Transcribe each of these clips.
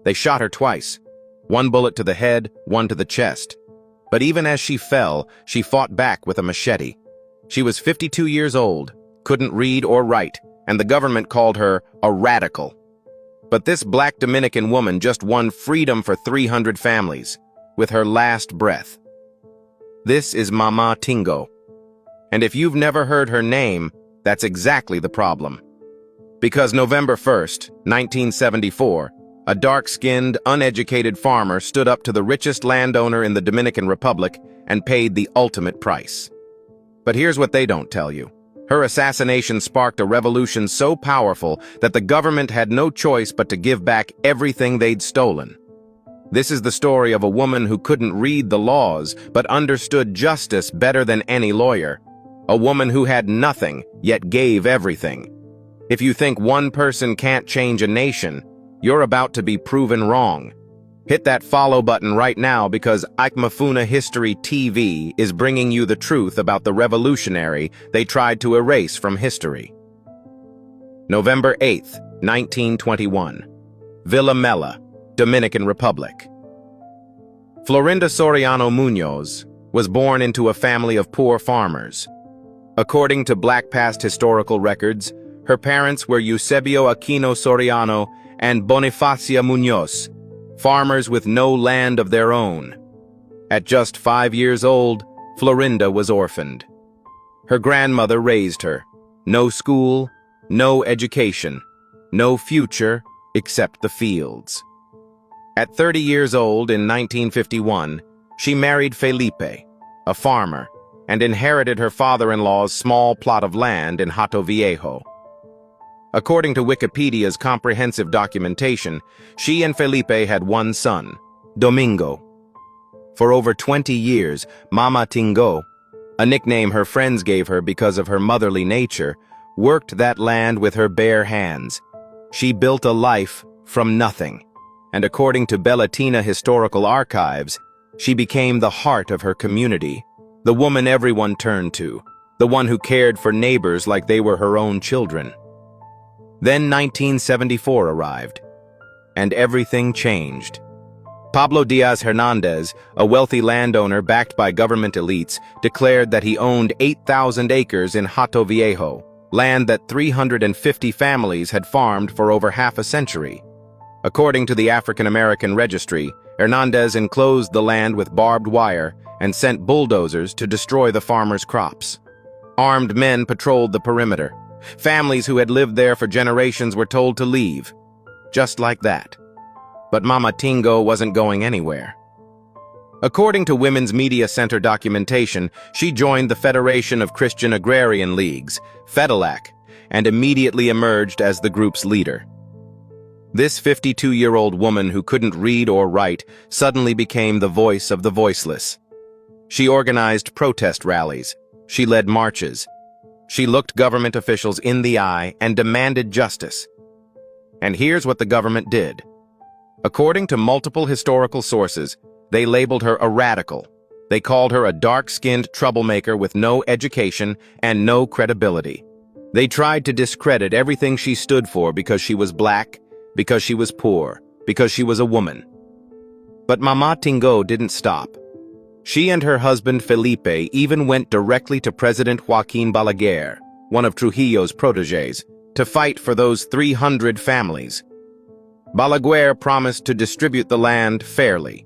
They shot her twice. One bullet to the head, one to the chest. But even as she fell, she fought back with a machete. She was 52 years old, couldn't read or write, and the government called her a radical. But this Black Dominican woman just won freedom for 300 families, with her last breath. This is Mamá Tingó. And if you've never heard her name, that's exactly the problem. Because November 1st, 1974, a dark-skinned, uneducated farmer stood up to the richest landowner in the Dominican Republic and paid the ultimate price. But here's what they don't tell you. Her assassination sparked a revolution so powerful that the government had no choice but to give back everything they'd stolen. This is the story of a woman who couldn't read the laws but understood justice better than any lawyer. A woman who had nothing, yet gave everything. If you think one person can't change a nation, you're about to be proven wrong. Hit that follow button right now because Ikmafuna History TV is bringing you the truth about the revolutionary they tried to erase from history. November 8th, 1921. Villamella, Dominican Republic. Florinda Soriano Muñoz was born into a family of poor farmers. According to Black past historical records, her parents were Eusebio Aquino Soriano and Bonifacia Muñoz, farmers with no land of their own. At just 5 years old, Florinda was orphaned. Her grandmother raised her. No school, no education, no future except the fields. At 30 years old in 1951, she married Felipe, a farmer, and inherited her father-in-law's small plot of land in Hato Viejo. According to Wikipedia's comprehensive documentation, she and Felipe had one son, Domingo. For over 20 years, Mamá Tingó, a nickname her friends gave her because of her motherly nature, worked that land with her bare hands. She built a life from nothing, and according to Bellatina historical archives, she became the heart of her community, the woman everyone turned to, the one who cared for neighbors like they were her own children. Then 1974 arrived, and everything changed. Pablo Diaz Hernandez, a wealthy landowner backed by government elites, declared that he owned 8,000 acres in Hato Viejo, land that 350 families had farmed for over half a century. According to the African American Registry, Hernandez enclosed the land with barbed wire and sent bulldozers to destroy the farmers' crops. Armed men patrolled the perimeter. Families who had lived there for generations were told to leave, just like that. But Mamá Tingó wasn't going anywhere. According to Women's Media Center documentation, she joined the Federation of Christian Agrarian Leagues, FEDELAC, and immediately emerged as the group's leader. This 52-year-old woman who couldn't read or write suddenly became the voice of the voiceless. She organized protest rallies. She led marches. She looked government officials in the eye and demanded justice. And here's what the government did. According to multiple historical sources, they labeled her a radical. They called her a dark-skinned troublemaker with no education and no credibility. They tried to discredit everything she stood for because she was black, because she was poor, because she was a woman. But Mamá Tingó didn't stop. She and her husband Felipe even went directly to President Joaquin Balaguer, one of Trujillo's protégés, to fight for those 300 families. Balaguer promised to distribute the land fairly.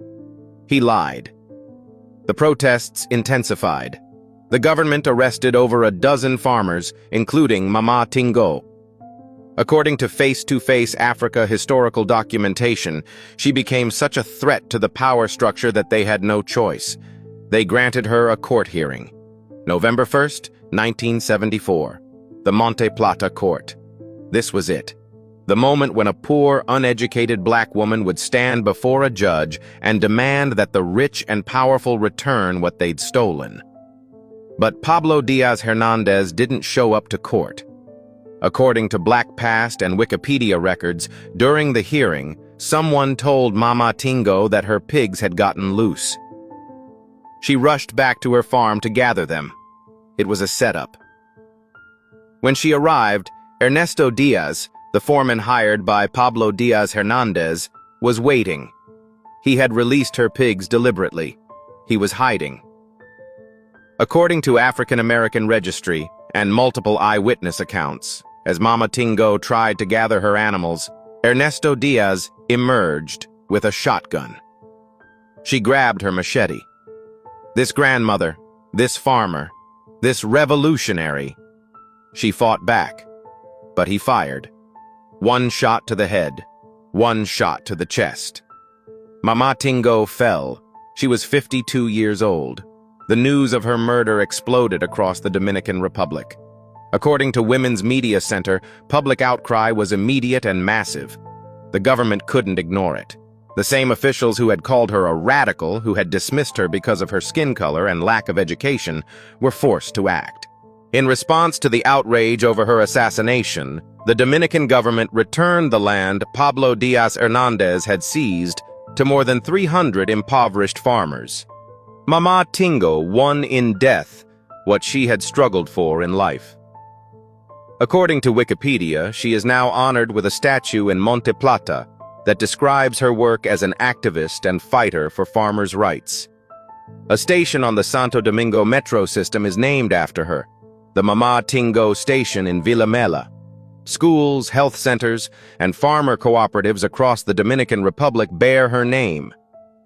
He lied. The protests intensified. The government arrested over a dozen farmers, including Mamá Tingó. According to Face-to-Face Africa historical documentation, she became such a threat to the power structure that they had no choice. They granted her a court hearing. November 1st, 1974. The Monte Plata court. This was it. The moment when a poor, uneducated black woman would stand before a judge and demand that the rich and powerful return what they'd stolen. But Pablo Diaz Hernandez didn't show up to court. According to Black Past and Wikipedia records, during the hearing, someone told Mamá Tingó that her pigs had gotten loose. She rushed back to her farm to gather them. It was a setup. When she arrived, Ernesto Diaz, the foreman hired by Pablo Diaz Hernandez, was waiting. He had released her pigs deliberately. He was hiding. According to African American registry and multiple eyewitness accounts, as Mamá Tingó tried to gather her animals, Ernesto Diaz emerged with a shotgun. She grabbed her machete. This grandmother, this farmer, this revolutionary. She fought back, but he fired. One shot to the head, one shot to the chest. Mamá Tingó fell. She was 52 years old. The news of her murder exploded across the Dominican Republic. According to Women's Media Center, public outcry was immediate and massive. The government couldn't ignore it. The same officials who had called her a radical, who had dismissed her because of her skin color and lack of education, were forced to act. In response to the outrage over her assassination, the Dominican government returned the land Pablo Diaz Hernandez had seized to more than 300 impoverished farmers. Mamá Tingó won in death what she had struggled for in life. According to Wikipedia, she is now honored with a statue in Monte Plata that describes her work as an activist and fighter for farmers' rights. A station on the Santo Domingo Metro system is named after her, the Mamá Tingó station in Villamella. Schools, health centers, and farmer cooperatives across the Dominican Republic bear her name.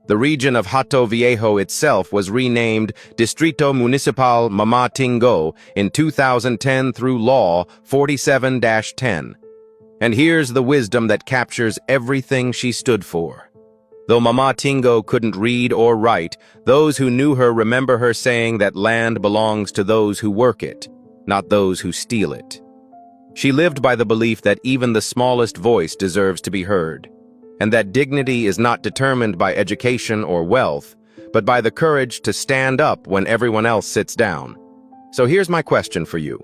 The region of Hato Viejo itself was renamed Distrito Municipal Mamá Tingó in 2010 through Law 47-10. And here's the wisdom that captures everything she stood for. Though Mamá Tingó couldn't read or write, those who knew her remember her saying that land belongs to those who work it, not those who steal it. She lived by the belief that even the smallest voice deserves to be heard, and that dignity is not determined by education or wealth, but by the courage to stand up when everyone else sits down. So here's my question for you.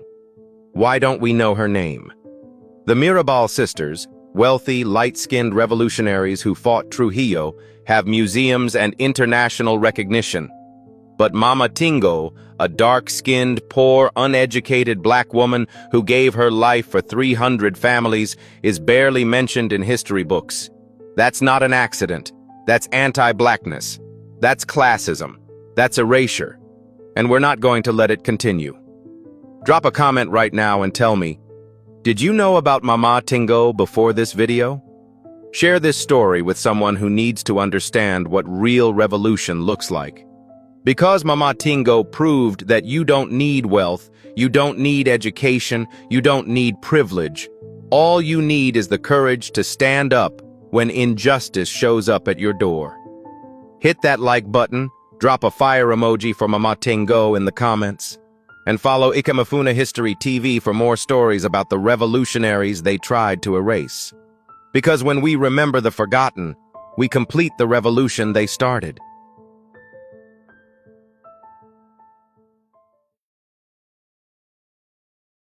Why don't we know her name? The Mirabal sisters, wealthy, light-skinned revolutionaries who fought Trujillo, have museums and international recognition. But Mamá Tingó, a dark-skinned, poor, uneducated black woman who gave her life for 300 families, is barely mentioned in history books. That's not an accident. That's anti-Blackness. That's classism. That's erasure. And we're not going to let it continue. Drop a comment right now and tell me, did you know about Mamá Tingó before this video? Share this story with someone who needs to understand what real revolution looks like. Because Mamá Tingó proved that you don't need wealth, you don't need education, you don't need privilege. All you need is the courage to stand up when injustice shows up at your door. Hit that like button, drop a fire emoji for Mamá Tingó in the comments, and follow Ikamafuna History TV for more stories about the revolutionaries they tried to erase. Because when we remember the forgotten, we complete the revolution they started.